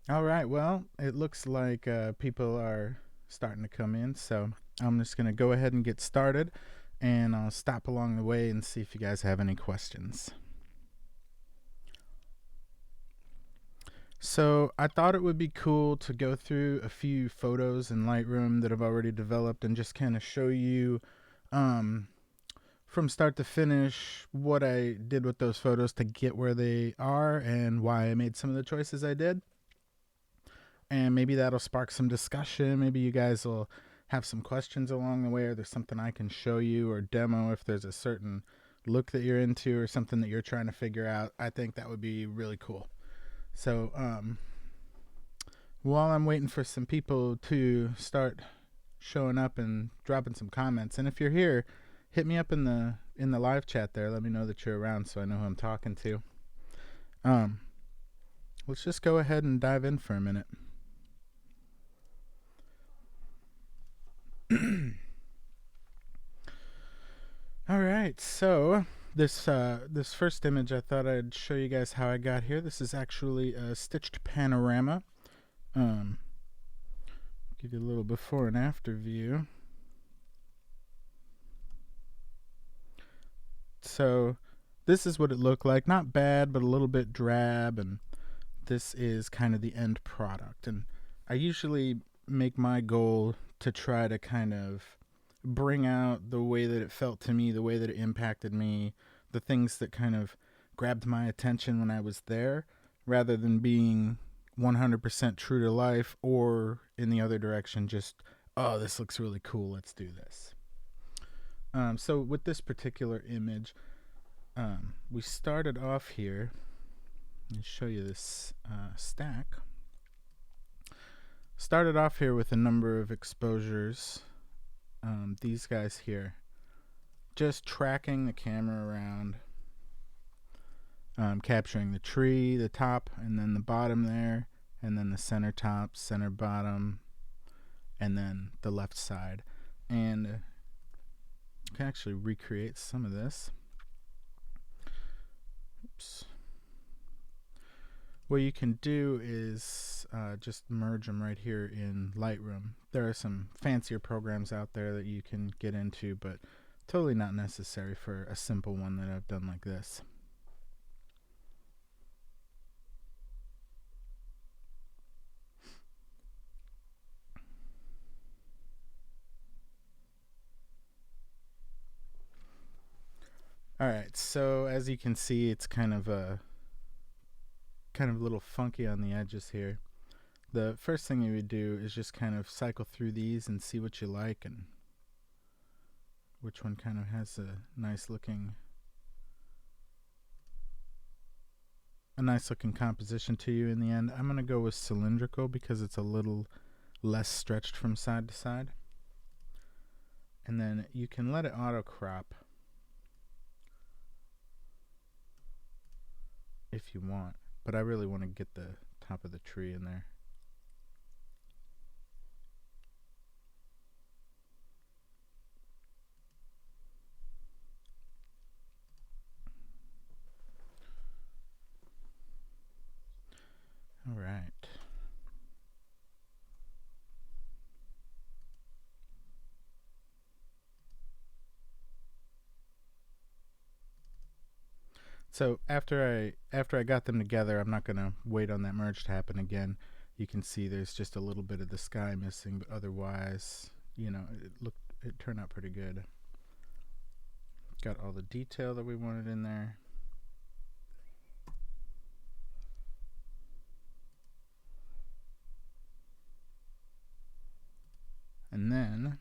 All right, well, it looks like people are starting to come in, so I'm just going to go ahead and get started, and I'll stop along the way and see if you guys have any questions. So I thought it would be cool to go through a few photos in Lightroom that I've already developed and just kind of show you um, from start to finish what I did with those photos to get where they are and why I made some of the choices I did. And maybe that'll spark some discussion. Maybe you guys will have some questions along the way, or there's something I can show you or demo if there's a certain look that you're into or something that you're trying to figure out. I think that would be really cool. So, while I'm waiting for some people to start showing up and dropping some comments, and if you're here, hit me up in the live chat there. Let me know that you're around so I know who I'm talking to. Um, let's just go ahead and dive in for a minute. All right, so this first image, I thought I'd show you guys how I got here. This is actually a stitched panorama. Um, give you a little before and after view. So this is what it looked like. Not bad, but a little bit drab, and this is kind of the end product. And I usually make my goal to try to kind of bring out the way that it felt to me, the way that it impacted me, the things that kind of grabbed my attention when I was there, rather than being 100% true to life or in the other direction, just, oh, this looks really cool, let's do this. So with this particular image, we started off here. Let me show you this stack. Started off here with a number of exposures. These guys here, just tracking the camera around, capturing the tree, the top, and then the bottom there, and then the center top, center bottom, and then the left side. And I can actually recreate some of this. Oops. What you can do is just merge them right here in Lightroom. There are some fancier programs out there that you can get into, but totally not necessary for a simple one that I've done like this. All right, so as you can see, it's kind of a little funky on the edges here. The first thing you would do is just kind of cycle through these and see what you like and which one kind of has a nice looking composition to you in the end. I'm going to go with cylindrical because it's a little less stretched from side to side. And then you can let it auto crop if you want, but I really want to get the top of the tree in there. All right. So after I got them together, I'm not going to wait on that merge to happen again. You can see there's just a little bit of the sky missing, but otherwise, it turned out pretty good. Got all the detail that we wanted in there. And then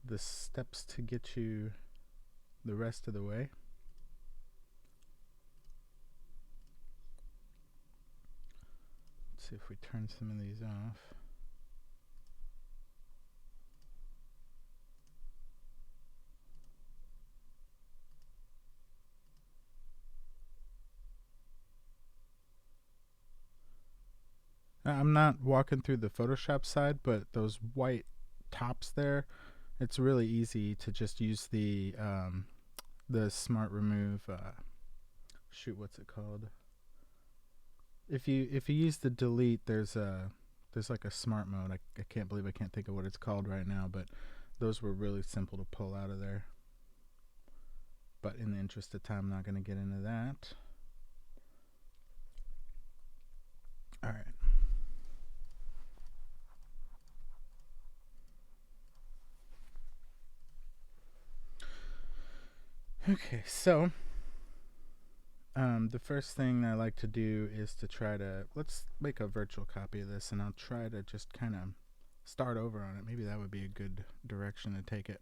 the steps to get you the rest of the way. Let's see if we turn some of these off. I'm not walking through the Photoshop side, but those white tops there, it's really easy to just use the Smart Remove. Shoot, what's it called? If you use the delete, there's like a smart mode. I can't believe I can't think of what it's called right now, but those were really simple to pull out of there. But in the interest of time, I'm not going to get into that. All right. Okay, so the first thing I like to do is to try to, let's make a virtual copy of this, and I'll try to just kind of start over on it. Maybe that would be a good direction to take it.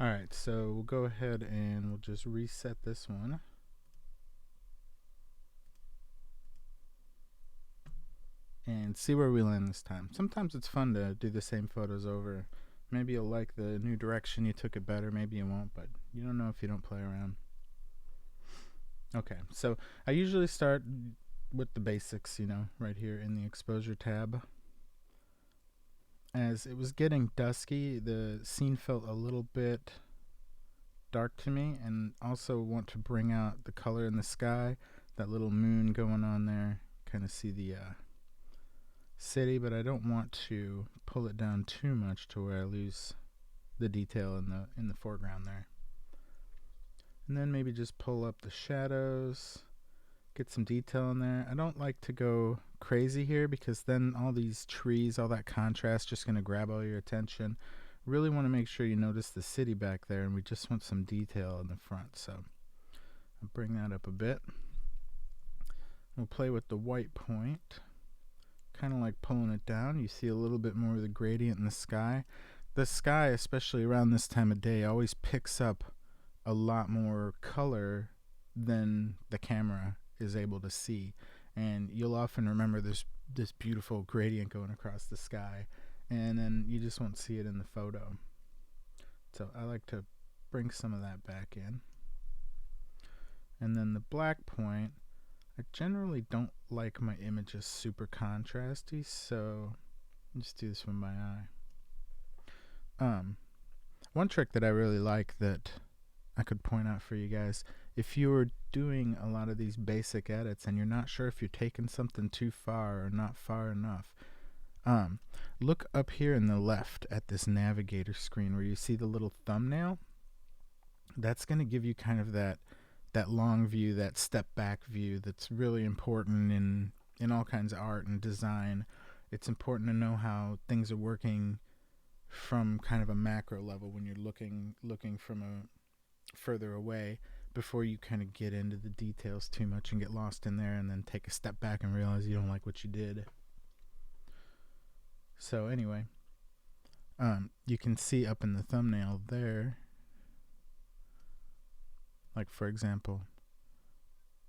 Alright, so we'll go ahead and we'll just reset this one. And see where we land this time. Sometimes it's fun to do the same photos over. Maybe you'll like the new direction you took it better, maybe you won't, but you don't know if you don't play around. Okay, so I usually start with the basics, you know, right here in the exposure tab. As it was getting dusky, the scene felt a little bit dark to me, and also want to bring out the color in the sky, that little moon going on there. Kind of see the city, but I don't want to pull it down too much to where I lose the detail in the foreground there. And then maybe just pull up the shadows, get some detail in there. I don't like to go crazy here because then all these trees, all that contrast, just going to grab all your attention. Really want to make sure you notice the city back there, and we just want some detail in the front. So I'll bring that up a bit. We'll play with the white point, kind of like pulling it down. You see a little bit more of the gradient in the sky. The sky, especially around this time of day, always picks up a lot more color than the camera is able to see, and you'll often remember this beautiful gradient going across the sky, and then you just won't see it in the photo. So I like to bring some of that back in. And then the black point, I generally don't like my images super contrasty, so I'll just do this with my eye. One trick that I really like that I could point out for you guys, if you were doing a lot of these basic edits and you're not sure if you're taking something too far or not far enough, look up here in the left at this navigator screen where you see the little thumbnail. That's going to give you kind of that long view, that step back view that's really important in all kinds of art and design. It's important to know how things are working from kind of a macro level when you're looking from a further away, before you kind of get into the details too much and get lost in there and then take a step back and realize you don't like what you did. So anyway, you can see up in the thumbnail there, like for example,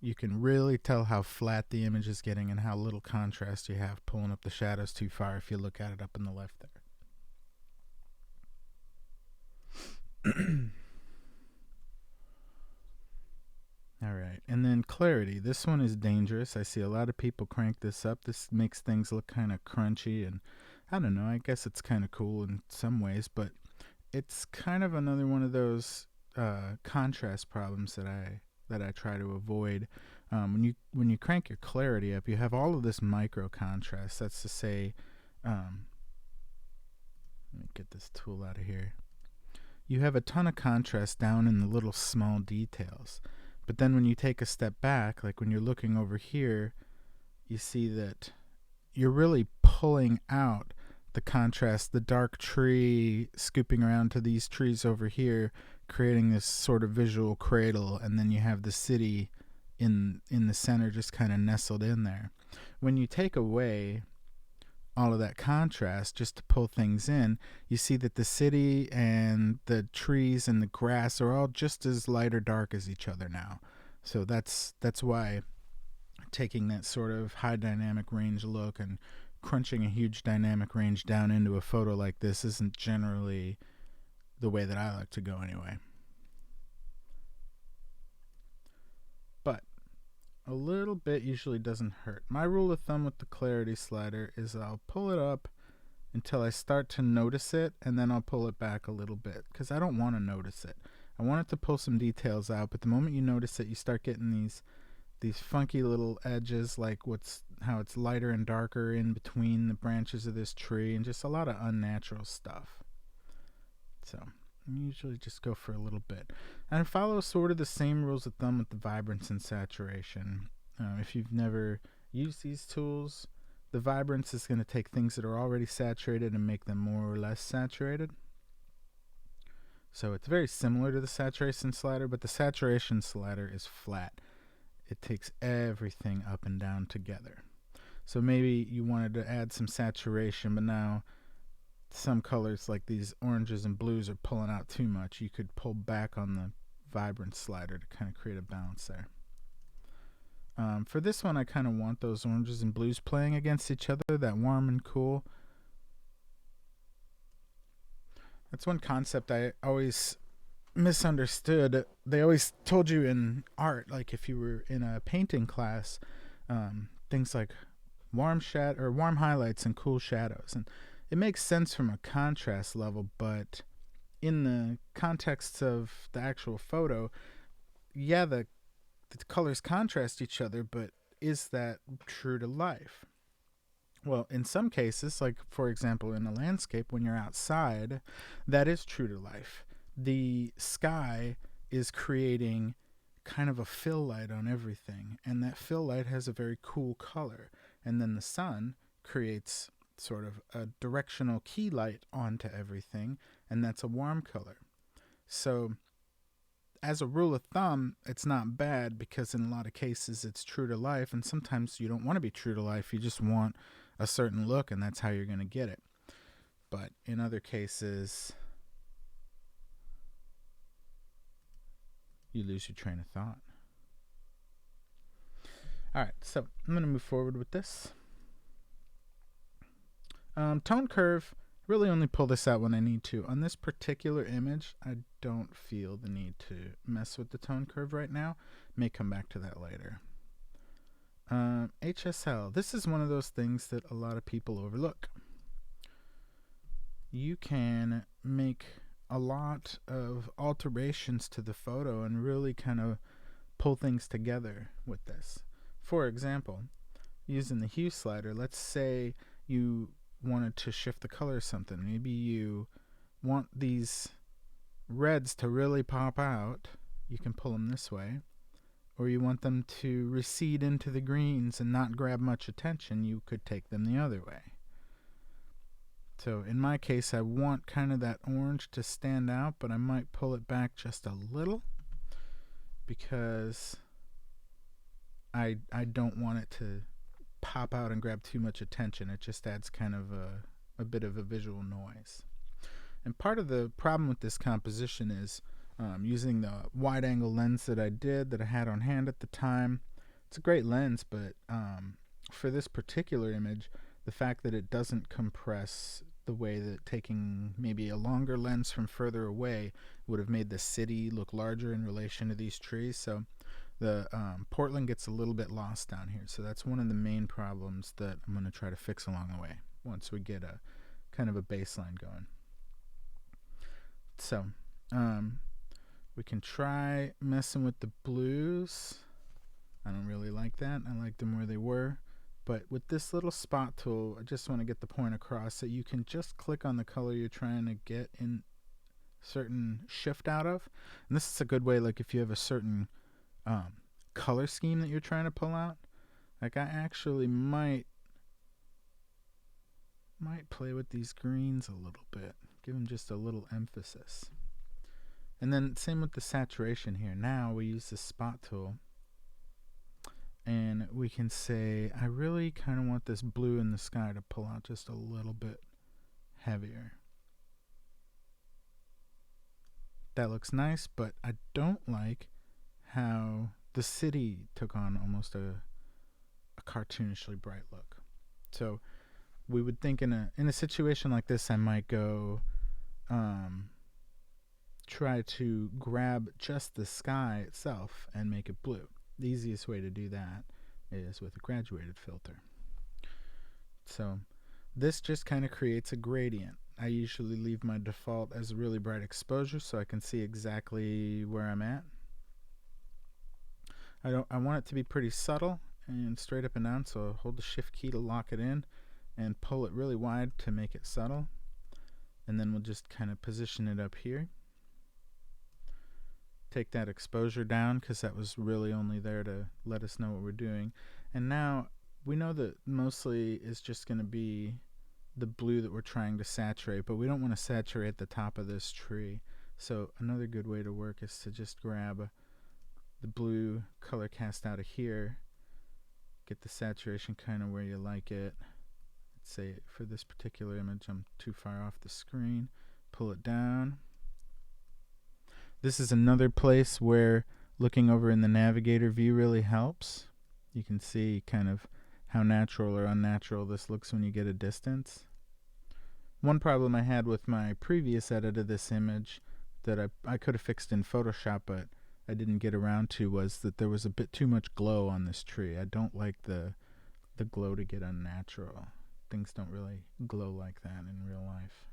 you can really tell how flat the image is getting and how little contrast you have pulling up the shadows too far if you look at it up in the left there. Alright, and then clarity. This one is dangerous. I see a lot of people crank this up. This makes things look kind of crunchy, and I don't know, I guess it's kind of cool in some ways, but it's kind of another one of those contrast problems that I try to avoid. When you crank your clarity up, you have all of this micro contrast. That's to say, let me get this tool out of here. You have a ton of contrast down in the little small details. But then when you take a step back, like when you're looking over here, you see that you're really pulling out the contrast, the dark tree scooping around to these trees over here, creating this sort of visual cradle, and then you have the city in the center just kind of nestled in there. When you take away all of that contrast just to pull things in, you see that the city and the trees and the grass are all just as light or dark as each other now. So that's why taking that sort of high dynamic range look and crunching a huge dynamic range down into a photo like this isn't generally the way that I like to go anyway. But a little bit usually doesn't hurt. My rule of thumb with the clarity slider is I'll pull it up until I start to notice it, and then I'll pull it back a little bit because I don't want to notice it. I want it to pull some details out, but the moment you notice it, you start getting these funky little edges, like how it's lighter and darker in between the branches of this tree, and just a lot of unnatural stuff. So I usually just go for a little bit. And I follow sort of the same rules of thumb with the vibrance and saturation. If you've never used these tools, the vibrance is going to take things that are already saturated and make them more or less saturated. So it's very similar to the saturation slider, but the saturation slider is flat. It takes everything up and down together. So maybe you wanted to add some saturation, but now some colors like these oranges and blues are pulling out too much. You could pull back on the vibrance slider to kind of create a balance there. For this one, I kind of want those oranges and blues playing against each other, that warm and cool. That's one concept I always misunderstood. They always told you in art, like if you were in a painting class, things like warm highlights and cool shadows. And it makes sense from a contrast level, but in the context of the actual photo, yeah, the colors contrast each other, but is that true to life? Well, in some cases, like for example in a landscape, when you're outside, that is true to life. The sky is creating kind of a fill light on everything, and that fill light has a very cool color. And then the sun creates sort of a directional key light onto everything, and that's a warm color. So as a rule of thumb, it's not bad because in a lot of cases it's true to life, and sometimes you don't want to be true to life. You just want a certain look, and that's how you're going to get it. But in other cases, you lose your train of thought. All right, so I'm going to move forward with this. Tone curve, really only pull this out when I need to. On this particular image, I don't feel the need to mess with the tone curve right now. May come back to that later. HSL, this is one of those things that a lot of people overlook. You can make a lot of alterations to the photo and really kind of pull things together with this. For example, using the hue slider, let's say you wanted to shift the color of something. Maybe you want these reds to really pop out. You can pull them this way. Or you want them to recede into the greens and not grab much attention. You could take them the other way. So in my case, I want kind of that orange to stand out, but I might pull it back just a little because I don't want it to pop out and grab too much attention. It just adds kind of a bit of a visual noise. And part of the problem with this composition is using the wide angle lens that I had on hand at the time. It's a great lens, but for this particular image, the fact that it doesn't compress the way that taking maybe a longer lens from further away would have made the city look larger in relation to these trees. So the Portland gets a little bit lost down here. So that's one of the main problems that I'm going to try to fix along the way once we get a kind of a baseline going. So we can try messing with the blues. I don't really like that. I like them where they were. But with this little spot tool, I just want to get the point across that you can just click on the color you're trying to get in certain shift out of. And this is a good way, like if you have a certain color scheme that you're trying to pull out. Like I actually might play with these greens a little bit. Give them just a little emphasis. And then same with the saturation here. Now we use the spot tool. And we can say, I really kind of want this blue in the sky to pull out just a little bit heavier. That looks nice, but I don't like how the city took on almost a cartoonishly bright look. So we would think in a situation like this, I might go try to grab just the sky itself and make it blue. the easiest way to do that is with a graduated filter. So this just kind of creates a gradient. I usually leave my default as a really bright exposure so I can see exactly where I'm at. I want it to be pretty subtle and straight up and down, so I'll hold the shift key to lock it in and pull it really wide to make it subtle. And then we'll just kind of position it up here. Take that exposure down because that was really only there to let us know what we're doing. And now we know that mostly is just going to be the blue that we're trying to saturate, but we don't want to saturate the top of this tree. So another good way to work is to just grab the blue color cast out of here, get the saturation kind of where you like it. Let's say for this particular image I'm too far off the screen, pull it down. This is another place where looking over in the navigator view really helps. You can see kind of how natural or unnatural this looks when you get a distance. One problem I had with my previous edit of this image that I could have fixed in Photoshop but I didn't get around to was that there was a bit too much glow on this tree. I don't like the glow to get unnatural. Things don't really glow like that in real life.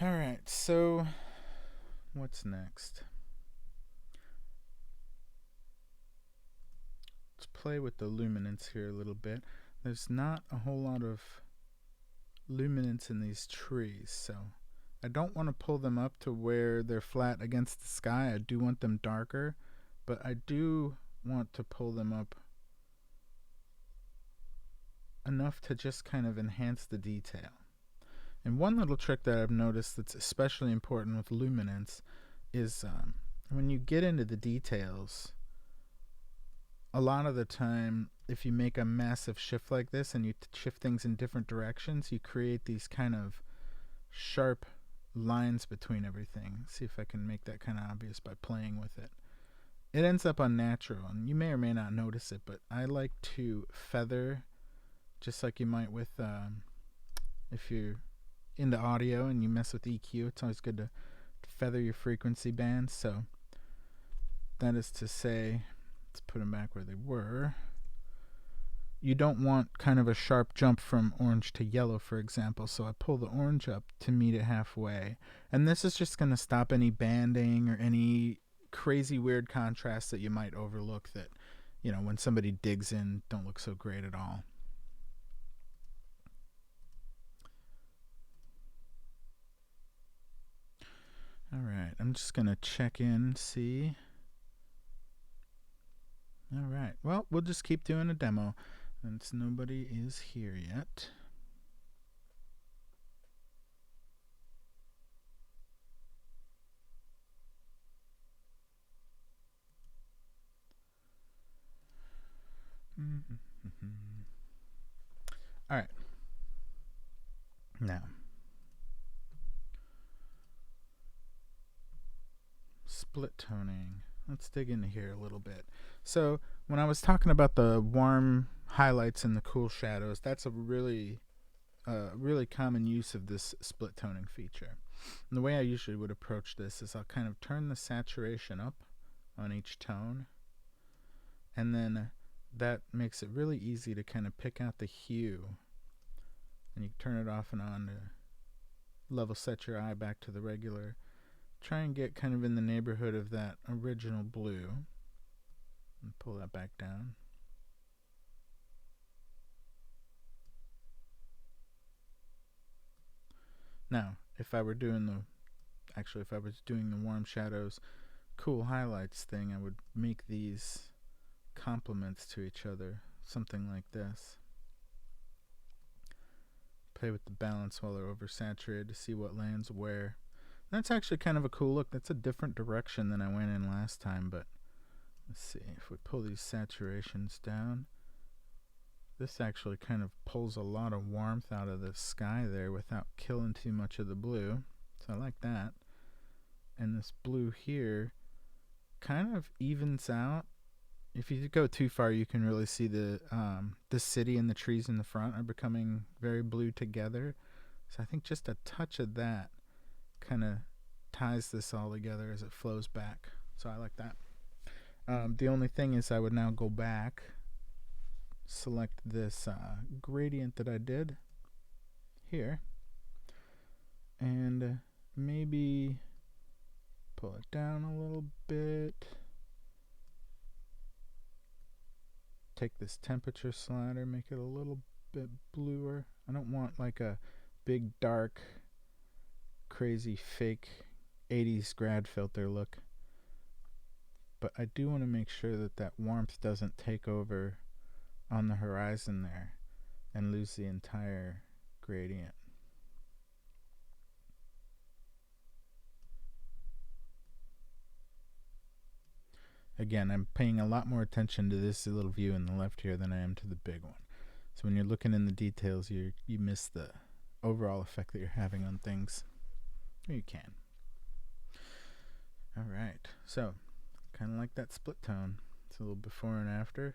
Alright, so what's next? Let's play with the luminance here a little bit. There's not a whole lot of luminance in these trees, so I don't want to pull them up to where they're flat against the sky. I do want them darker, but I do want to pull them up enough to just kind of enhance the detail. And one little trick that I've noticed that's especially important with luminance is when you get into the details, a lot of the time if you make a massive shift like this and you shift things in different directions, you create these kind of sharp lines between everything. See if I can make that kind of obvious by playing with it. It ends up unnatural, and you may or may not notice it, but I like to feather, just like you might with if you're into audio and you mess with EQ, it's always good to feather your frequency bands. So that is to say, let's put them back where they were. You don't want kind of a sharp jump from orange to yellow, for example, so I pull the orange up to meet it halfway. And this is just going to stop any banding or any crazy weird contrast that you might overlook that, you know, when somebody digs in, don't look so great at all. Alright, I'm just going to check in, see. Alright, well, we'll just keep doing a demo since nobody is here yet. Alright, now split toning. Let's dig into here a little bit. So when I was talking about the warm highlights and the cool shadows, that's a really common use of this split toning feature. And the way I usually would approach this is I'll kind of turn the saturation up on each tone, and then that makes it really easy to kind of pick out the hue, and you can turn it off and on to level set your eye back to the regular. Try and get kind of in the neighborhood of that original blue and pull that back down. Now, if I was doing the warm shadows, cool highlights thing, I would make these complements to each other, something like this. Play with the balance while they're oversaturated to see what lands where. That's actually kind of a cool look. That's a different direction than I went in last time, but let's see. If we pull these saturations down, this actually kind of pulls a lot of warmth out of the sky there without killing too much of the blue. So I like that. And this blue here kind of evens out. If you go too far, you can really see the city and the trees in the front are becoming very blue together. So I think just a touch of that kind of ties this all together as it flows back. So I like that. The only thing is I would now go back, select this gradient that I did here, and maybe pull it down a little bit. Take this temperature slider, make it a little bit bluer. I don't want like a big dark crazy fake 80s grad filter look, but I do want to make sure that that warmth doesn't take over on the horizon there and lose the entire gradient. Again, I'm paying a lot more attention to this little view in the left here than I am to the big one. So when you're looking in the details, you miss the overall effect that you're having on things. Or you can. Alright, so kind of like that split tone. It's a little before and after.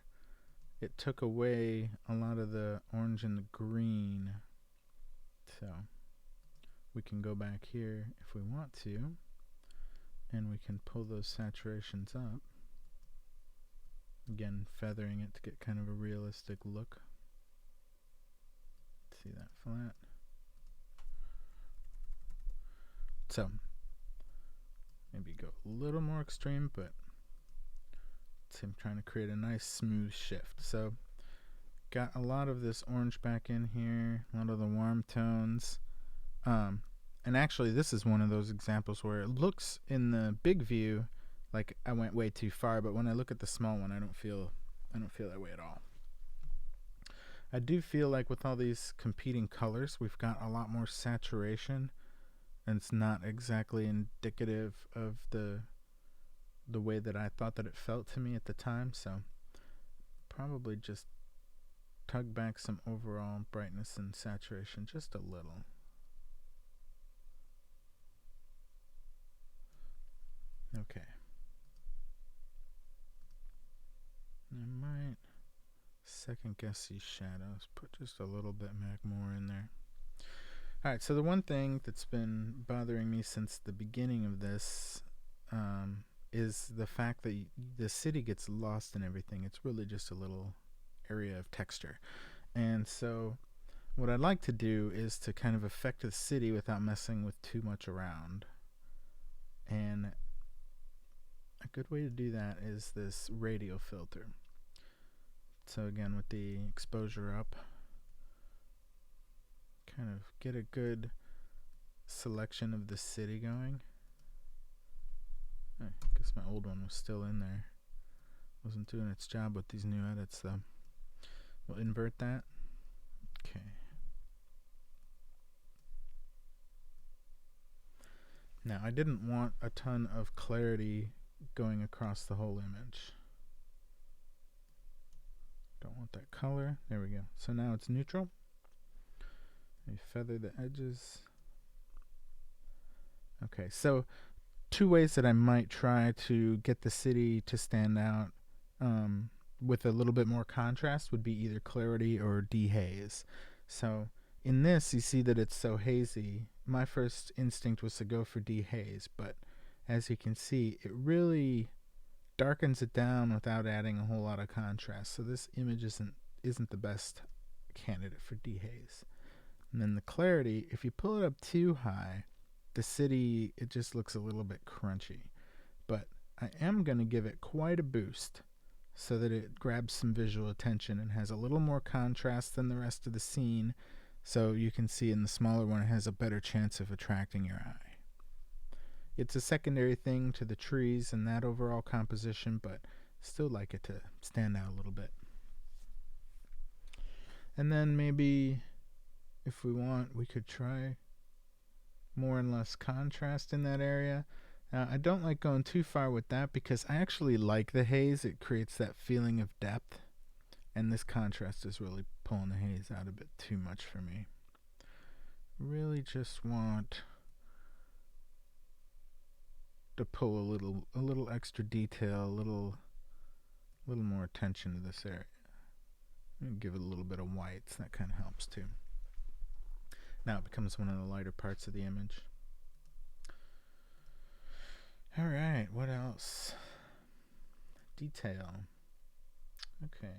It took away a lot of the orange and the green. So we can go back here if we want to, and we can pull those saturations up. Again, feathering it to get kind of a realistic look. See that flat? So, maybe go a little more extreme, but I'm trying to create a nice smooth shift. So, got a lot of this orange back in here, a lot of the warm tones. And actually, this is one of those examples where it looks in the big view like I went way too far, but when I look at the small one, I don't feel that way at all. I do feel like with all these competing colors, we've got a lot more saturation, and it's not exactly indicative of the way that I thought that it felt to me at the time. So probably just tug back some overall brightness and saturation just a little. Okay. I might second guess these shadows, put just a little bit more in there. Alright, so the one thing that's been bothering me since the beginning of this is the fact that the city gets lost in everything. It's really just a little area of texture. And so what I'd like to do is to kind of affect the city without messing with too much around. And a good way to do that is this radial filter. So again, with the exposure up, kind of get a good selection of the city going. I guess my old one was still in there. Wasn't doing its job with these new edits though. We'll invert that. Okay. Now I didn't want a ton of clarity going across the whole image. Don't want that color. There we go. So now it's neutral. We feather the edges. Okay, so two ways that I might try to get the city to stand out with a little bit more contrast would be either clarity or dehaze. So in this, you see that it's so hazy. My first instinct was to go for dehaze, but as you can see, it really darkens it down without adding a whole lot of contrast. So this image isn't the best candidate for dehaze. And then the clarity, if you pull it up too high, the city, it just looks a little bit crunchy. But I am going to give it quite a boost so that it grabs some visual attention and has a little more contrast than the rest of the scene. So you can see in the smaller one, it has a better chance of attracting your eye. It's a secondary thing to the trees and that overall composition, but still like it to stand out a little bit. And then maybe if we want, we could try more and less contrast in that area. Now, I don't like going too far with that because I actually like the haze. It creates that feeling of depth, and this contrast is really pulling the haze out a bit too much for me. Really just want to pull a little extra detail, a little more attention to this area. Give it a little bit of whites. That kind of helps too. Now it becomes one of the lighter parts of the image. All right, what else? Detail. Okay.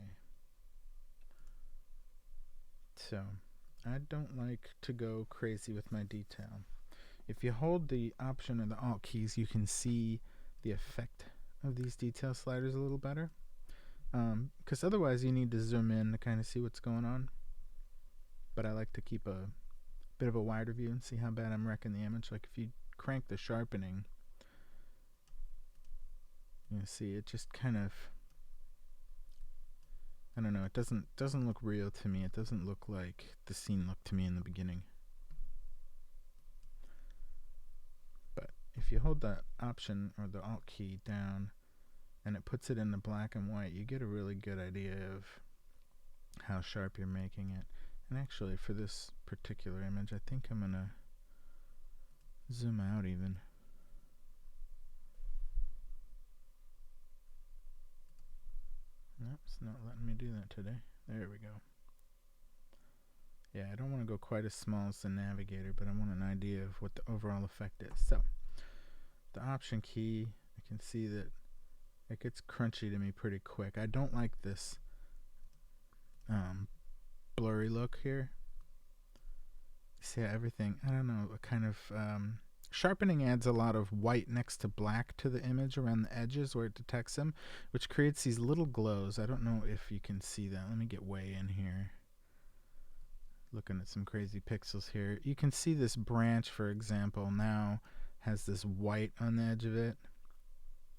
So, I don't like to go crazy with my detail. If you hold the Option or the Alt keys, you can see the effect of these detail sliders a little better. Because otherwise you need to zoom in to kind of see what's going on. But I like to keep a bit of a wider view and see how bad I'm wrecking the image. Like if you crank the sharpening, you see it just kind of, I don't know, it doesn't look real to me. It doesn't look like the scene looked to me in the beginning. But if you hold that Option or the Alt key down and it puts it into black and white, you get a really good idea of how sharp you're making it. And actually for this particular image, I think I'm gonna zoom out even. Nope, it's not letting me do that today. There we go. Yeah, I don't want to go quite as small as the navigator, but I want an idea of what the overall effect is. So, the Option key, I can see that it gets crunchy to me pretty quick. I don't like this blurry look here. See everything, I don't know, a kind of sharpening adds a lot of white next to black to the image around the edges where it detects them, which creates these little glows. I don't know if you can see that. Let me get way in here. Looking at some crazy pixels here. You can see this branch, for example, now has this white on the edge of it.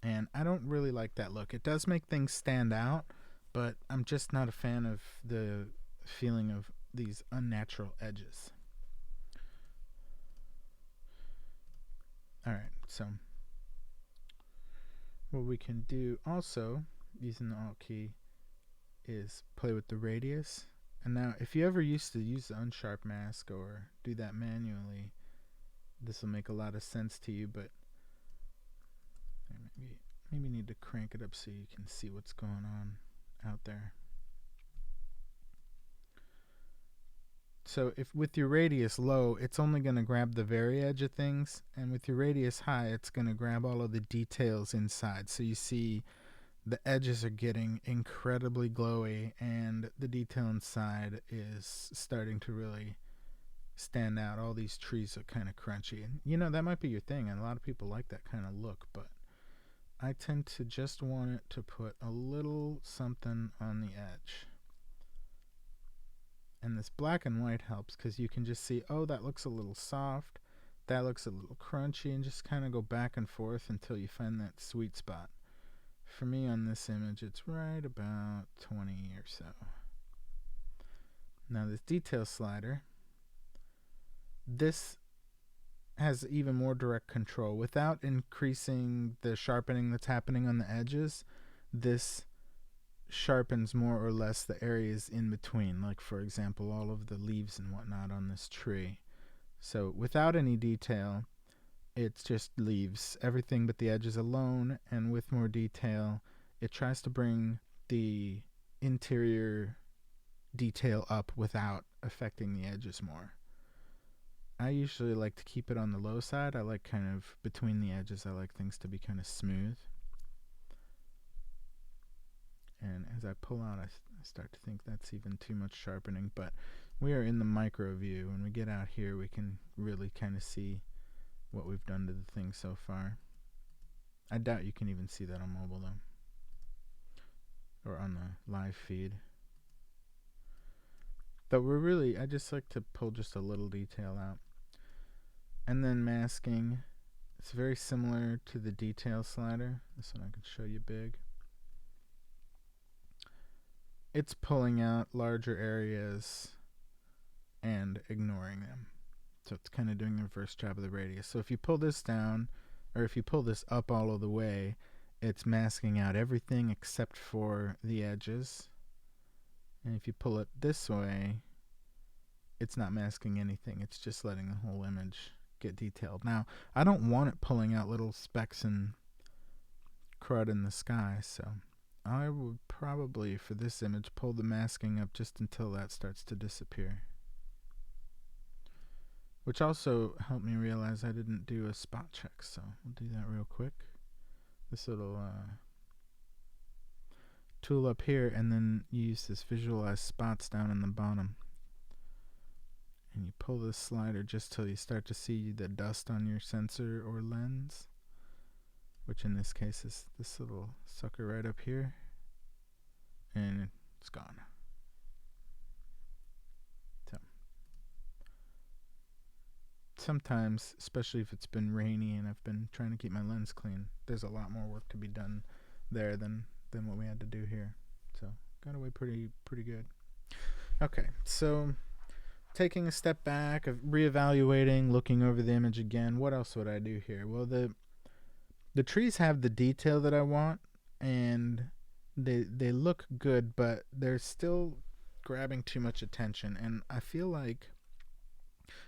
And I don't really like that look. It does make things stand out, but I'm just not a fan of the feeling of these unnatural edges. Alright, so what we can do also, using the Alt key, is play with the radius. And now, if you ever used to use the unsharp mask or do that manually, this will make a lot of sense to you, but maybe need to crank it up so you can see what's going on out there. So if with your radius low, it's only going to grab the very edge of things, and with your radius high, it's going to grab all of the details inside. So you see the edges are getting incredibly glowy, and the detail inside is starting to really stand out. All these trees are kind of crunchy, and you know, that might be your thing, and a lot of people like that kind of look, but I tend to just want it to put a little something on the edge. And this black and white helps because you can just see, oh, that looks a little soft, that looks a little crunchy, and just kind of go back and forth until you find that sweet spot. For me on this image, it's right about 20 or so. Now this detail slider, this has even more direct control. Without increasing the sharpening that's happening on the edges, this sharpens more or less the areas in between, like for example all of the leaves and whatnot on this tree. So without any detail, it's just leaves everything but the edges alone, and with more detail it tries to bring the interior detail up without affecting the edges more. I usually like to keep it on the low side. I like kind of between the edges, I like things to be kind of smooth. And as I pull out, I start to think that's even too much sharpening, but we are in the micro view. When we get out here, we can really kind of see what we've done to the thing so far. I doubt you can even see that on mobile though, or on the live feed. But I just like to pull just a little detail out. And then masking, it's very similar to the detail slider. This one I can show you big. It's pulling out larger areas and ignoring them. So it's kind of doing the reverse job of the radius. So if you pull this down, or if you pull this up all of the way, it's masking out everything except for the edges. And if you pull it this way, it's not masking anything. It's just letting the whole image get detailed. Now, I don't want it pulling out little specks and crud in the sky, so I would probably, for this image, pull the masking up just until that starts to disappear. which also helped me realize I didn't do a spot check, so we'll do that real quick. This little tool up here, and then you use this visualize spots down in the bottom. And you pull this slider just till you start to see the dust on your sensor or lens, which in this case is this little sucker right up here, and it's gone. So sometimes, especially if it's been rainy and I've been trying to keep my lens clean, there's a lot more work to be done there than what we had to do here. So got away pretty good. Okay, so taking a step back, of reevaluating, looking over the image again, what else would I do here? Well, the trees have the detail that I want, and they look good, but they're still grabbing too much attention. And I feel like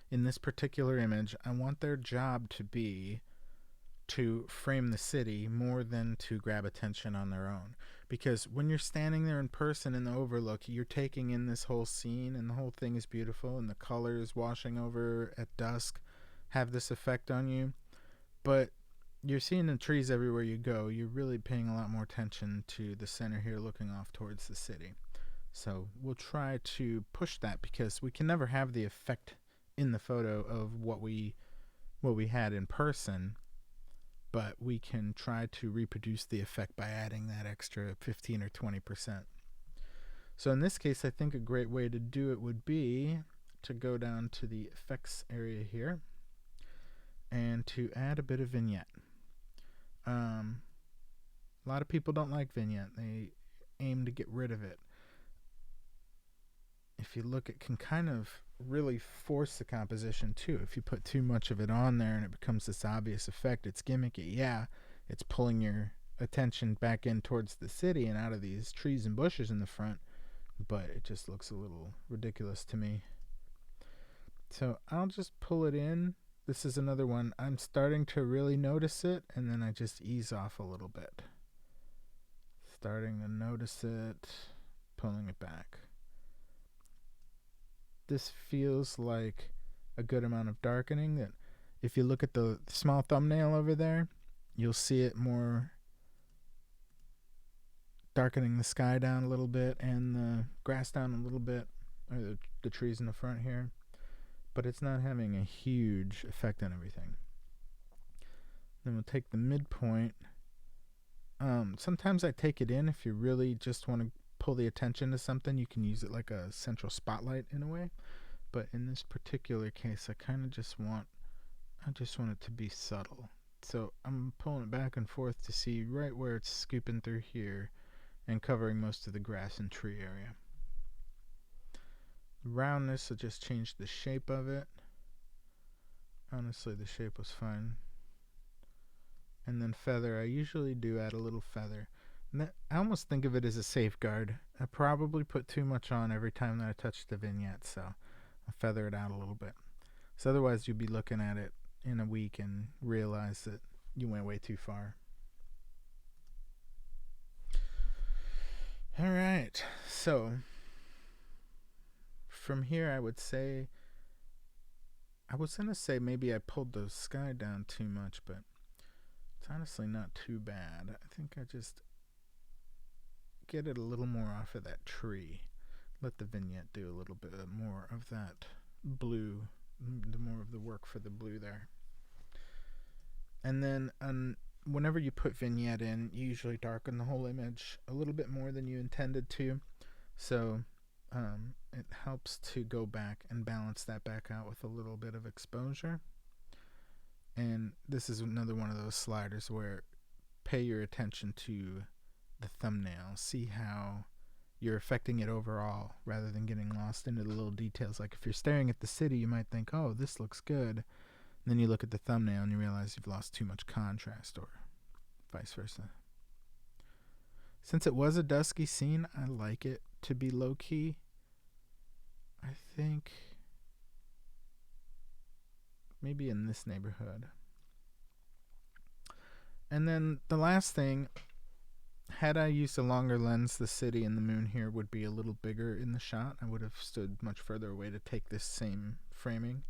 in this particular image, I want their job to be to frame the city more than to grab attention on their own. Because when you're standing there in person in the overlook, you're taking in this whole scene, and the whole thing is beautiful, and the colors washing over at dusk have this effect on you. But you're seeing the trees everywhere you go. You're really paying a lot more attention to the center here looking off towards the city. So we'll try to push that, because we can never have the effect in the photo of what we had in person, but we can try to reproduce the effect by adding that extra 15 or 20%. So in this case, I think a great way to do it would be to go down to the effects area here and to add a bit of vignette. A lot of people don't like vignette. They aim to get rid of it. If you look, it can kind of really force the composition too. If you put too much of it on there and it becomes this obvious effect, it's gimmicky. Yeah, it's pulling your attention back in towards the city and out of these trees and bushes in the front, but it just looks a little ridiculous to me. So I'll just pull it in. This is another one. I'm starting to really notice it, and then I just ease off a little bit. Starting to notice it, pulling it back. This feels like a good amount of darkening. That if you look at the small thumbnail over there, you'll see it more darkening the sky down a little bit and the grass down a little bit, or the trees in the front here, but it's not having a huge effect on everything. Then we'll take the midpoint. Sometimes I take it in. If you really just want to pull the attention to something, you can use it like a central spotlight in a way. But in this particular case, I kind of just want it to be subtle. So I'm pulling it back and forth to see right where it's scooping through here and covering most of the grass and tree area. The roundness will just change the shape of it. Honestly, the shape was fine. And then feather, I usually do add a little feather. I almost think of it as a safeguard. I probably put too much on every time that I touch the vignette, so I'll feather it out a little bit. So otherwise you'd be looking at it in a week and realize that you went way too far. Alright, so from here I was going to say maybe I pulled the sky down too much, but it's honestly not too bad. I think I just get it a little more off of that tree. Let the vignette do a little bit more of that blue, more of the work for the blue there. And then whenever you put vignette in, you usually darken the whole image a little bit more than you intended to. So it helps to go back and balance that back out with a little bit of exposure. And this is another one of those sliders where pay your attention to the thumbnail. See how you're affecting it overall rather than getting lost into the little details. Like if you're staring at the city, you might think, oh, this looks good. And then you look at the thumbnail and you realize you've lost too much contrast, or vice versa. Since it was a dusky scene, I like it to be low-key. I think maybe in this neighborhood. And then the last thing, had I used a longer lens, the city and the moon here would be a little bigger in the shot. I would have stood much further away to take this same framing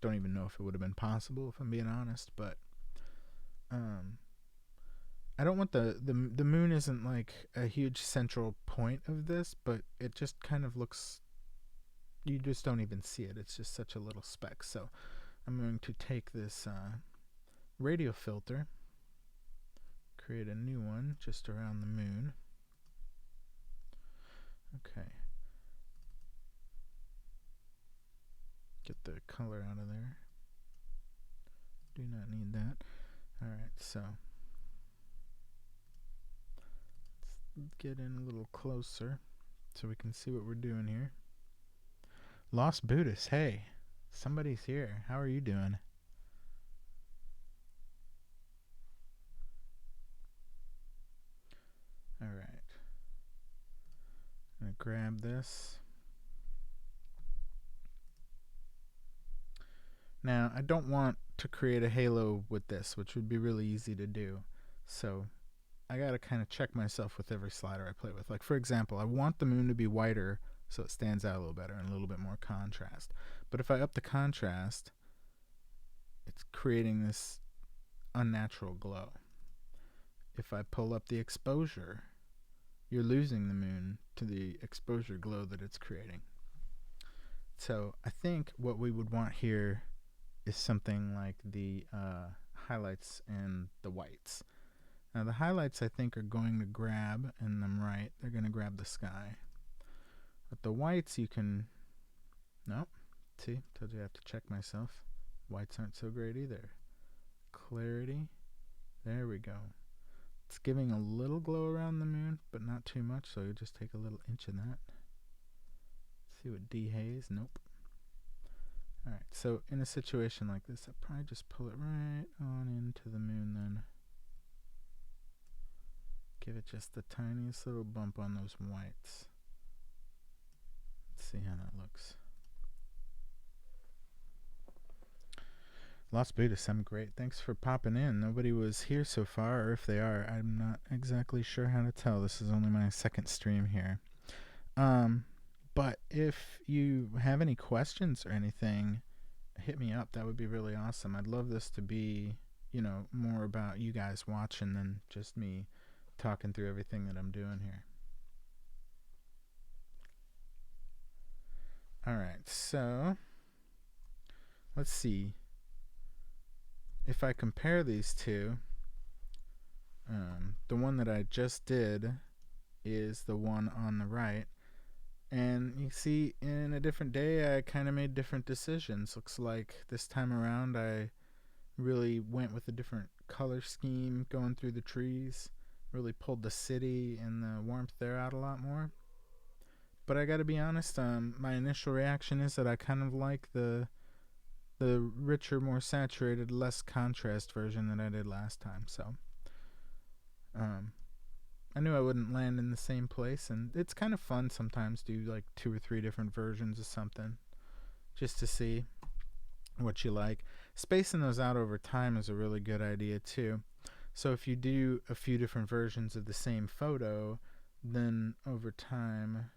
don't even know if it would have been possible, if I'm being honest, but I don't want the moon isn't like a huge central point of this, but it just kind of looks, you just don't even see it. It's just such a little speck. So I'm going to take this radio filter, create a new one just around the moon. Okay. Get the color out of there. Do not need that. Alright, so let's get in a little closer so we can see what we're doing here. Lost Buddhist, hey, somebody's here. How are you doing? Alright. I'm going to grab this. Now, I don't want to create a halo with this, which would be really easy to do. So I got to kind of check myself with every slider I play with. Like, for example, I want the moon to be whiter so it stands out a little better and a little bit more contrast. But if I up the contrast, it's creating this unnatural glow. If I pull up the exposure, you're losing the moon to the exposure glow that it's creating. So I think what we would want here is something like the highlights and the whites. Now the highlights I think are going to grab, and I'm right, they're going to grab the sky. But the whites you can, nope, see, told you I have to check myself. Whites aren't so great either. Clarity, there we go. It's giving a little glow around the moon, but not too much, so you just take a little inch of that. See what dehaze, nope. Alright, so in a situation like this, I'll probably just pull it right on into the moon then. Give it just the tiniest little bump on those whites. Let's see how that looks. Lost Buddhist, I'm great. Thanks for popping in. Nobody was here so far, or if they are, I'm not exactly sure how to tell. This is only my second stream here. But if you have any questions or anything, hit me up. That would be really awesome. I'd love this to be, you know, more about you guys watching than just me talking through everything that I'm doing here. Alright, so let's see. If I compare these two, the one that I just did is the one on the right. And you see, in a different day, I kind of made different decisions. Looks like this time around, I really went with a different color scheme going through the trees. Really pulled the city and the warmth there out a lot more. But I gotta be honest, my initial reaction is that I kind of like the richer, more saturated, less contrast version that I did last time. So I knew I wouldn't land in the same place, and it's kind of fun sometimes to do like 2 or 3 different versions of something just to see what you like. Spacing those out over time is a really good idea too. So if you do a few different versions of the same photo, then over time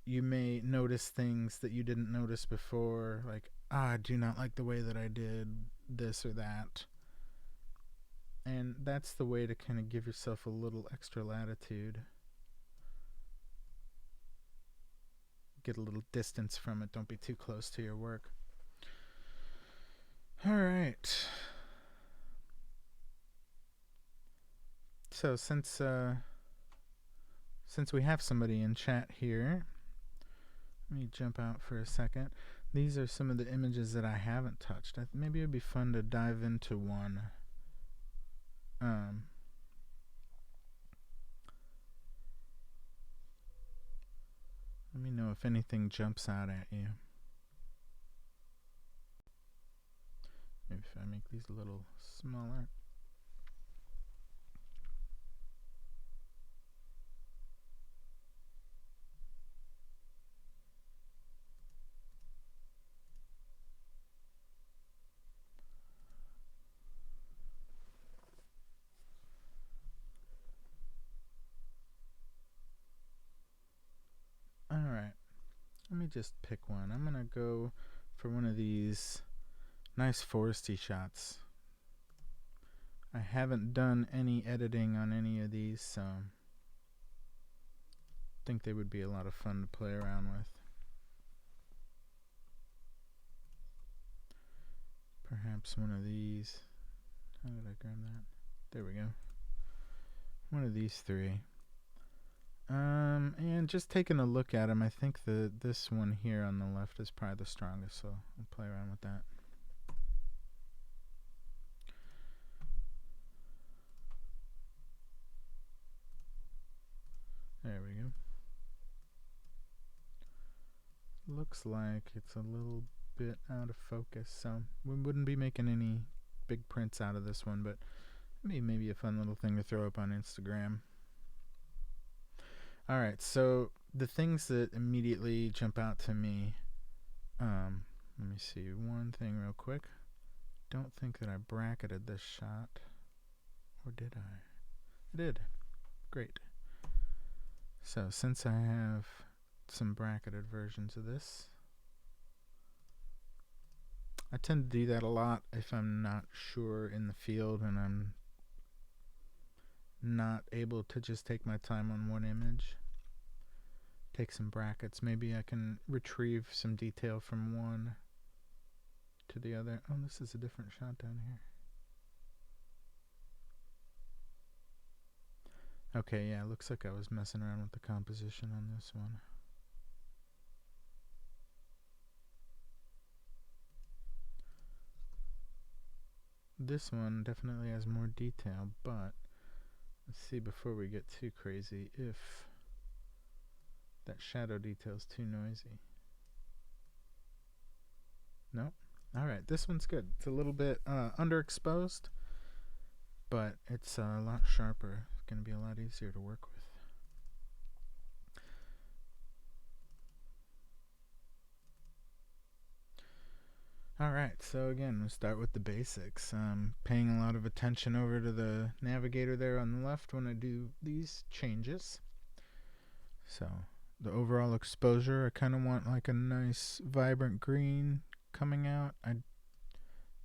you may notice things that you didn't notice before, like, I do not like the way that I did this or that. And that's the way to kind of give yourself a little extra latitude. Get a little distance from it. Don't be too close to your work. Alright. So since we have somebody in chat here, let me jump out for a second. These are some of the images that I haven't touched. Maybe it would be fun to dive into one. Let me know if anything jumps out at you. Maybe if I make these a little smaller. Alright, let me just pick one. I'm going to go for one of these nice foresty shots. I haven't done any editing on any of these, so I think they would be a lot of fun to play around with. Perhaps one of these. How did I grab that? There we go. One of these three. And just taking a look at them, I think this one here on the left is probably the strongest, so I'll play around with that. There we go. Looks like it's a little bit out of focus, so we wouldn't be making any big prints out of this one, but maybe a fun little thing to throw up on Instagram. Alright, so the things that immediately jump out to me, let me see one thing real quick. Don't think that I bracketed this shot, or did I? I did. Great. So since I have some bracketed versions of this, I tend to do that a lot if I'm not sure in the field and I'm not able to just take my time on one image. Take some brackets. Maybe I can retrieve some detail from one to the other. Oh, this is a different shot down here. Okay, yeah, looks like I was messing around with the composition on this one. This one definitely has more detail, but let's see before we get too crazy if that shadow detail is too noisy. Nope. Alright, this one's good. It's a little bit underexposed, but it's a lot sharper. It's going to be a lot easier to work with. Alright, so again, we'll start with the basics. Paying a lot of attention over to the navigator there on the left when I do these changes. So the overall exposure, I kind of want like a nice vibrant green coming out.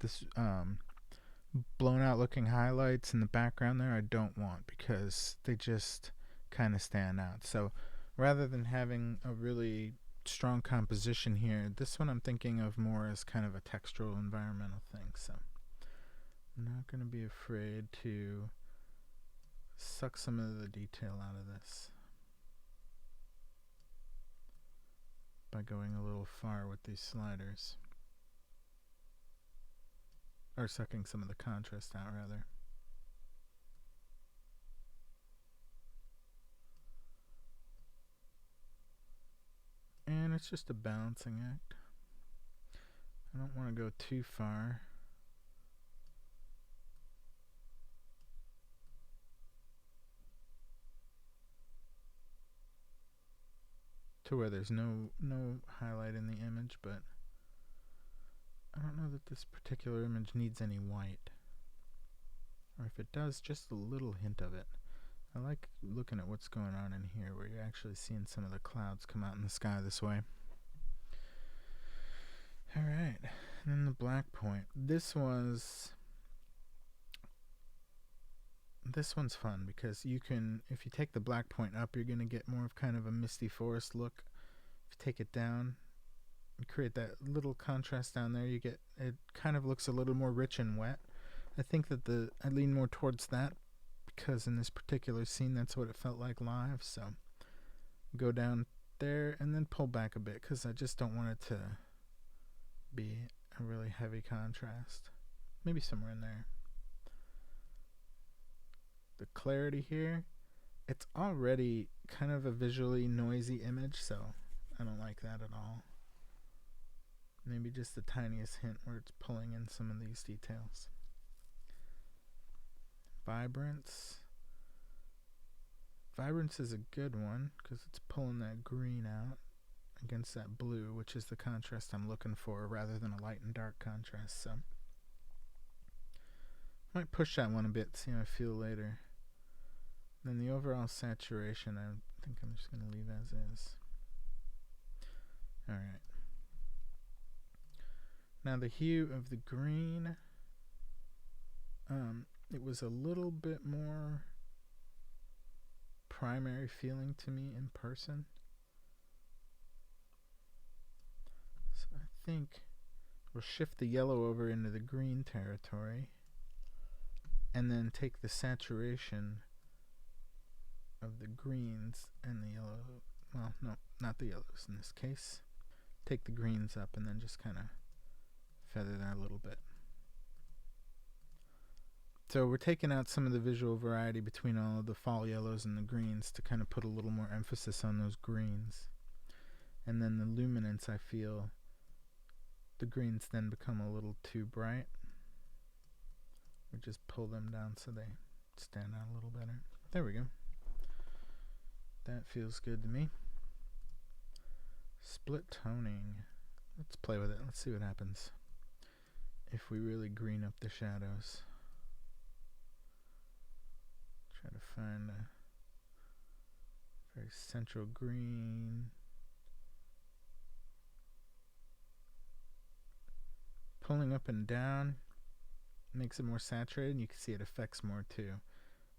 This blown out looking highlights in the background there I don't want, because they just kind of stand out. So rather than having a really strong composition here, this one I'm thinking of more as kind of a textural environmental thing. So I'm not going to be afraid to suck some of the detail out of this by going a little far with these sliders, or sucking some of the contrast out rather. And it's just a balancing act. I don't want to go too far. To where there's no highlight in the image, but I don't know that this particular image needs any white. Or if it does, just a little hint of it. I like looking at what's going on in here, where you're actually seeing some of the clouds come out in the sky this way. Alright, and then the black point. This one's fun because you can, if you take the black point up, you're going to get more of kind of a misty forest look. If you take it down, you create that little contrast down there, you get, it kind of looks a little more rich and wet. I think that I lean more towards that, because in this particular scene that's what it felt like live. So go down there and then pull back a bit, because I just don't want it to be a really heavy contrast. Maybe somewhere in there. The clarity here, it's already kind of a visually noisy image, so I don't like that at all. Maybe just the tiniest hint where it's pulling in some of these details. Vibrance. Vibrance is a good one because it's pulling that green out against that blue, which is the contrast I'm looking for rather than a light and dark contrast. So I might push that one a bit, see how I feel later. And then the overall saturation, I think I'm just going to leave as is. Alright. Now the hue of the green, it was a little bit more primary feeling to me in person. So I think we'll shift the yellow over into the green territory and then take the saturation of the greens and the yellow. Well, no, not the yellows in this case. Take the greens up and then just kind of feather that a little bit. So we're taking out some of the visual variety between all of the fall yellows and the greens to kind of put a little more emphasis on those greens. And then the luminance, I feel the greens then become a little too bright. We just pull them down so they stand out a little better. There we go. That feels good to me. Split toning. Let's play with it. Let's see what happens if we really green up the shadows. Try to find a very central green. Pulling up and down makes it more saturated, and you can see it affects more too.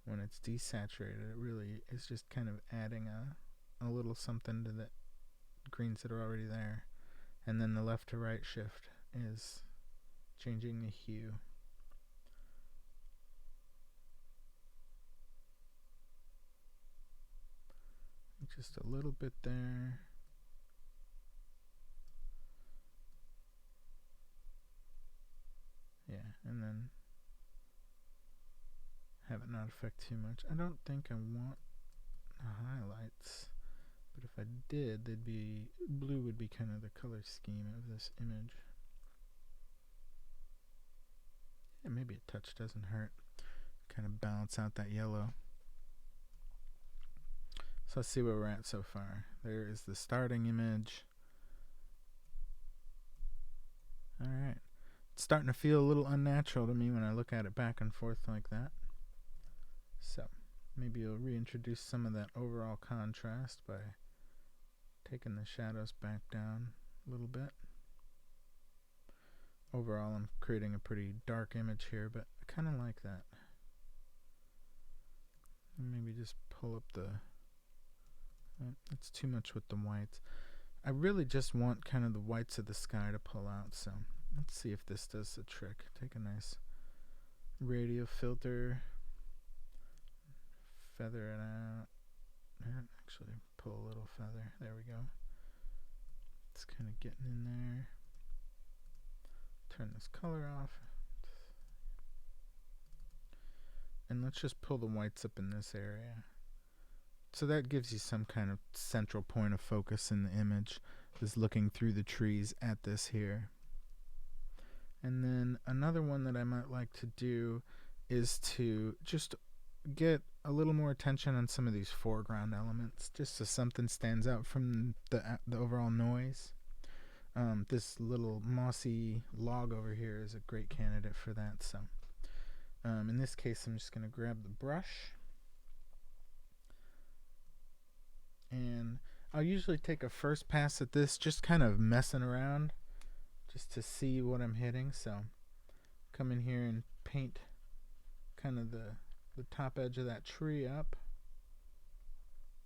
When it's desaturated, it really is just kind of adding a little something to the greens that are already there. And then the left to right shift is changing the hue. Just a little bit there. Yeah, and then have it not affect too much. I don't think I want highlights, but if I did, they'd be blue would be kind of the color scheme of this image. And maybe a touch doesn't hurt. Kind of balance out that yellow. So let's see where we're at so far. There is the starting image. Alright. It's starting to feel a little unnatural to me when I look at it back and forth like that. So maybe you'll reintroduce some of that overall contrast by taking the shadows back down a little bit. Overall, I'm creating a pretty dark image here, but I kind of like that. And maybe just pull up the... it's too much with the whites. I really just want kind of the whites of the sky to pull out, so let's see if this does the trick. Take a nice radial filter, feather it out, and actually pull a little feather. There we go. It's kind of getting in there. Turn this color off. And let's just pull the whites up in this area. So that gives you some kind of central point of focus in the image, is looking through the trees at this here. And then another one that I might like to do is to just get a little more attention on some of these foreground elements, just so something stands out from the overall noise. This little mossy log over here is a great candidate for that. So in this case, I'm just going to grab the brush. And I'll usually take a first pass at this, just kind of messing around, just to see what I'm hitting. So come in here and paint kind of the top edge of that tree up.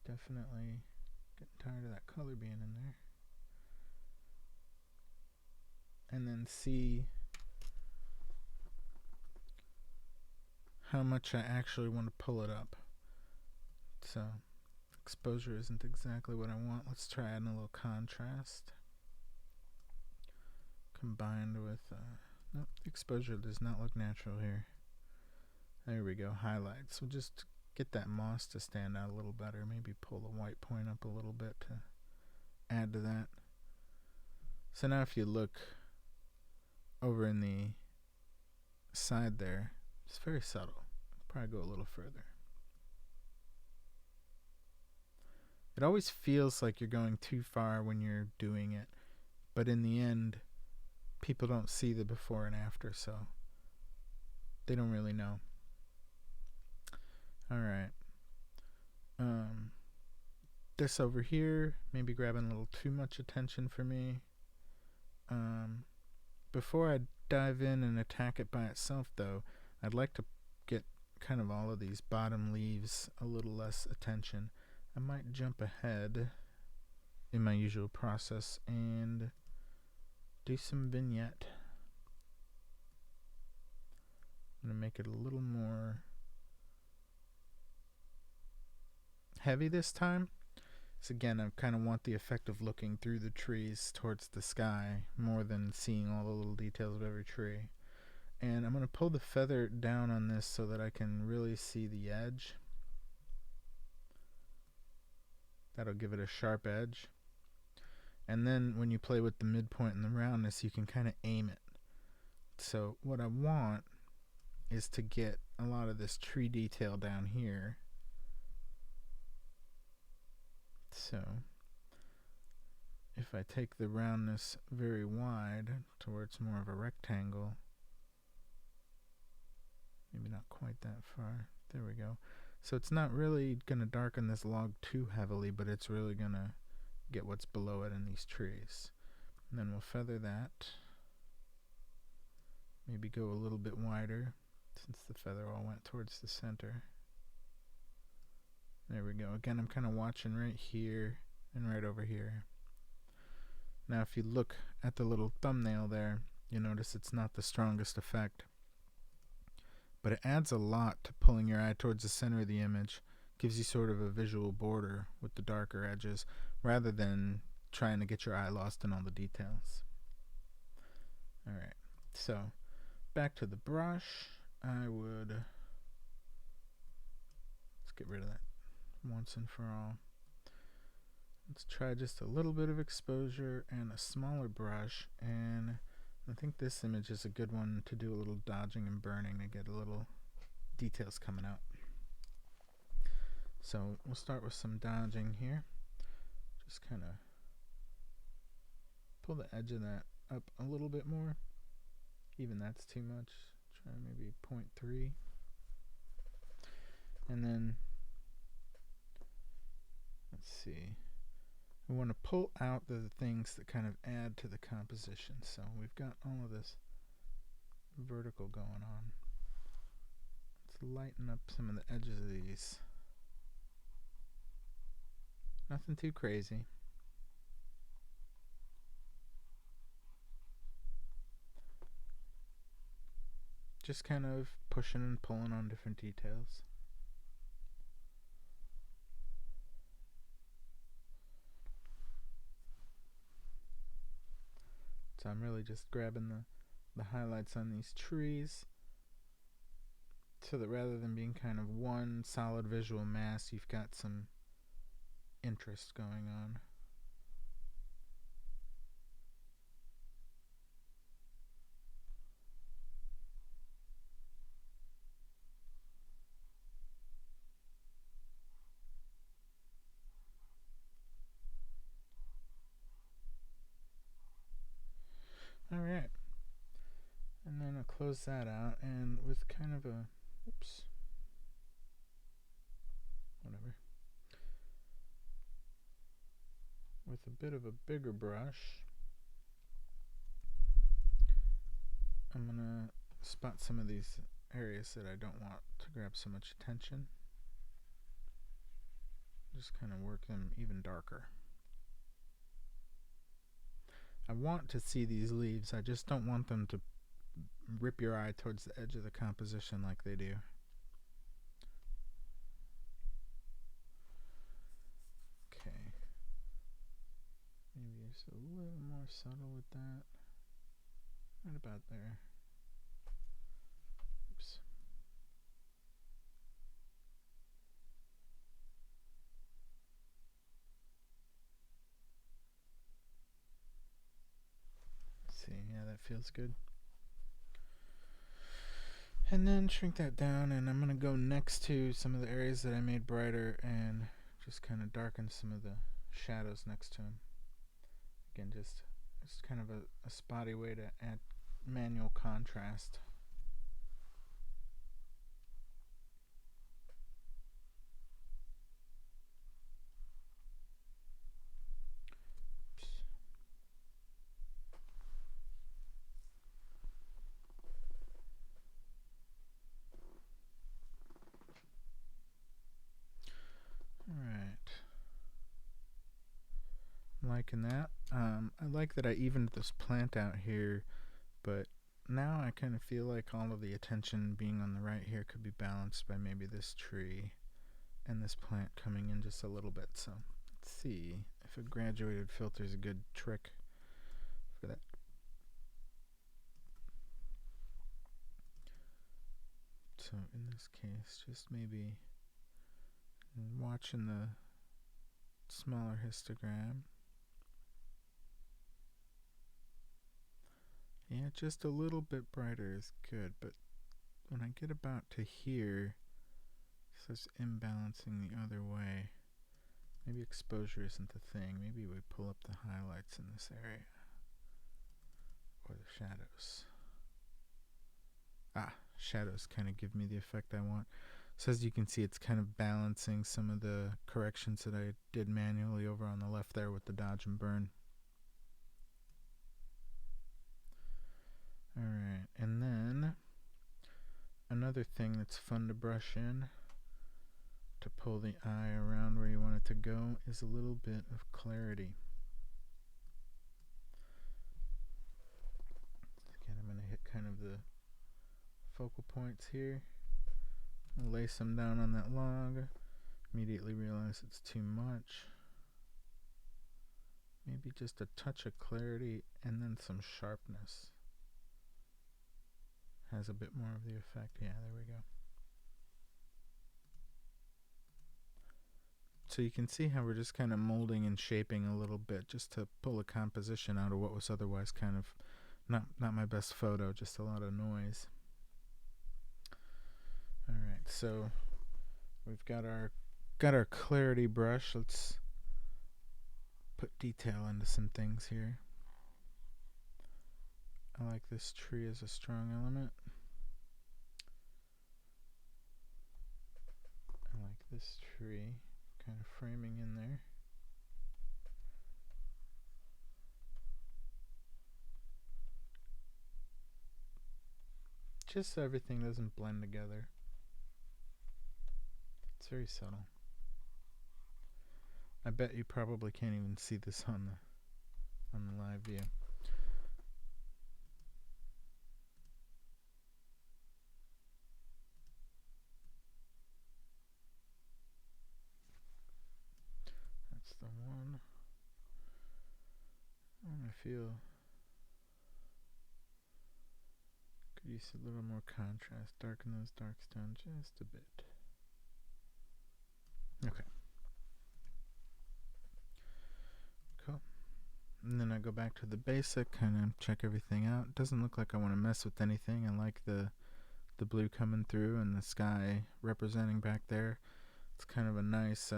Definitely getting tired of that color being in there. And then see how much I actually want to pull it up. So exposure isn't exactly what I want. Let's try adding a little contrast. Combined with, nope, exposure does not look natural here. There we go, highlights. We'll just get that moss to stand out a little better. Maybe pull the white point up a little bit to add to that. So now if you look over in the side there, it's very subtle. Probably go a little further. It always feels like you're going too far when you're doing it, but in the end, people don't see the before and after, so they don't really know. Alright. This over here, maybe grabbing a little too much attention for me. Before I dive in and attack it by itself, though, I'd like to get kind of all of these bottom leaves a little less attention. I might jump ahead in my usual process and do some vignette. I'm going to make it a little more heavy this time. So again, I kind of want the effect of looking through the trees towards the sky more than seeing all the little details of every tree. And I'm going to pull the feather down on this so that I can really see the edge. That'll give it a sharp edge. And then when you play with the midpoint and the roundness, you can kind of aim it. So what I want is to get a lot of this tree detail down here. So if I take the roundness very wide towards more of a rectangle, maybe not quite that far, there we go. So it's not really going to darken this log too heavily, but it's really going to get what's below it in these trees. And then we'll feather that. Maybe go a little bit wider since the feather all went towards the center. There we go. Again, I'm kind of watching right here and right over here. Now if you look at the little thumbnail there, you notice it's not the strongest effect. But it adds a lot to pulling your eye towards the center of the image. Gives you sort of a visual border with the darker edges, rather than trying to get your eye lost in all the details. Alright, so back to the brush. I would, let's get rid of that once and for all. Let's try just a little bit of exposure and a smaller brush, and I think this image is a good one to do a little dodging and burning to get a little details coming out. So we'll start with some dodging here. Just kind of pull the edge of that up a little bit more. Even that's too much. Try maybe 0.3. And then, let's see. We want to pull out the things that kind of add to the composition. So we've got all of this vertical going on. Let's lighten up some of the edges of these. Nothing too crazy. Just kind of pushing and pulling on different details. So I'm really just grabbing the highlights on these trees, so that rather than being kind of one solid visual mass, you've got some interest going on. Alright, and then I'll close that out, and with kind of a, oops, whatever, with a bit of a bigger brush, I'm going to spot some of these areas that I don't want to grab so much attention. Just kind of work them even darker. I want to see these leaves, I just don't want them to rip your eye towards the edge of the composition like they do. Okay. Maybe just a little more subtle with that. Right about there. Oops. See, yeah, that feels good. And then shrink that down, and I'm going to go next to some of the areas that I made brighter and just kind of darken some of the shadows next to them. Again, just kind of a spotty way to add manual contrast. liking that. I like that I evened this plant out here, but now I kind of feel like all of the attention being on the right here could be balanced by maybe this tree and this plant coming in just a little bit. So let's see if a graduated filter is a good trick for that. So in this case, just maybe watching the smaller histogram. Yeah, just a little bit brighter is good, but when I get about to here, it starts imbalancing the other way. Maybe exposure isn't the thing. Maybe we pull up the highlights in this area. Or the shadows. Shadows kind of give me the effect I want. So as you can see, it's kind of balancing some of the corrections that I did manually over on the left there with the dodge and burn. Alright, and then another thing that's fun to brush in to pull the eye around where you want it to go is a little bit of clarity. Again, I'm going to hit kind of the focal points here. Lace them down on that log. Immediately realize it's too much. Maybe just a touch of clarity and then some sharpness. Has a bit more of the effect. Yeah, there we go. So you can see how we're just kind of molding and shaping a little bit just to pull a composition out of what was otherwise kind of not my best photo, just a lot of noise. Alright, so we've got our clarity brush. Let's put detail into some things here. I like this tree as a strong element. I like this tree kind of framing in there. Just so everything doesn't blend together. It's very subtle. I bet you probably can't even see this on the live view. That's the one. I feel could use a little more contrast. Darken those darks down just a bit. Okay. Cool. And then I go back to the basic, kind of check everything out. It doesn't look like I want to mess with anything. I like the blue coming through and the sky representing back there. It's kind of a nice,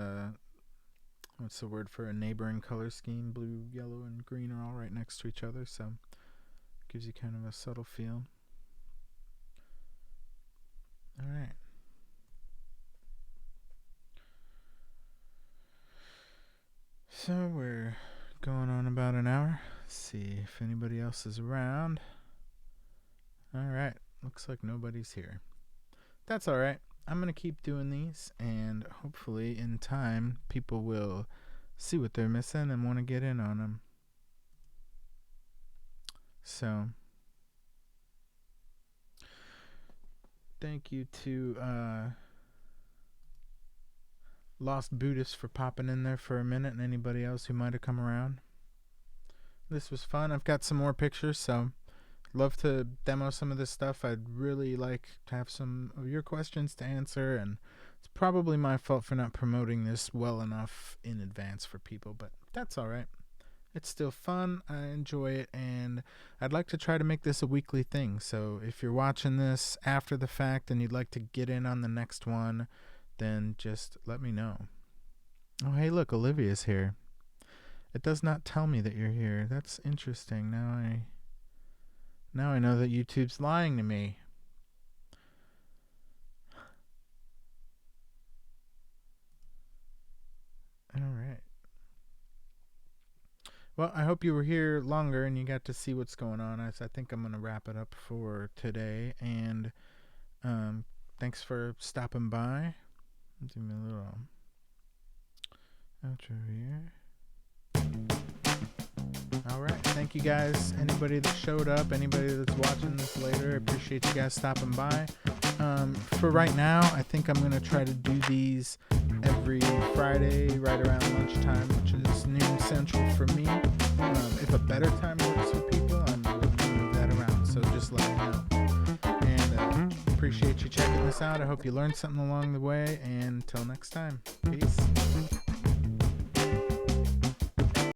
what's the word for a neighboring color scheme? Blue, yellow, and green are all right next to each other, so gives you kind of a subtle feel. Alright. So we're going on about an hour. Let's see if anybody else is around. Alright, looks like nobody's here. That's alright. I'm going to keep doing these, and hopefully in time people will see what they're missing and want to get in on them. So thank you to Lost Buddhist for popping in there for a minute, and anybody else who might have come around. This was fun. I've got some more pictures, so love to demo some of this stuff. I'd really like to have some of your questions to answer, and it's probably my fault for not promoting this well enough in advance for people, but that's alright. It's still fun. I enjoy it, and I'd like to try to make this a weekly thing. So if you're watching this after the fact and you'd like to get in on the next one, then just let me know. Oh, hey, look, Olivia's here. It does not tell me that you're here. That's interesting. Now I know that YouTube's lying to me. All right. Well, I hope you were here longer and you got to see what's going on. I think I'm going to wrap it up for today. And thanks for stopping by. Do me a little outro here. All right. Thank you guys. Anybody that showed up, anybody that's watching this later, I appreciate you guys stopping by. For right now, I think I'm going to try to do these every Friday right around lunchtime, which is noon central for me. If a better time works for people, I'm going to move that around. So just let me know. And appreciate you checking this out. I hope you learned something along the way. And until next time, peace.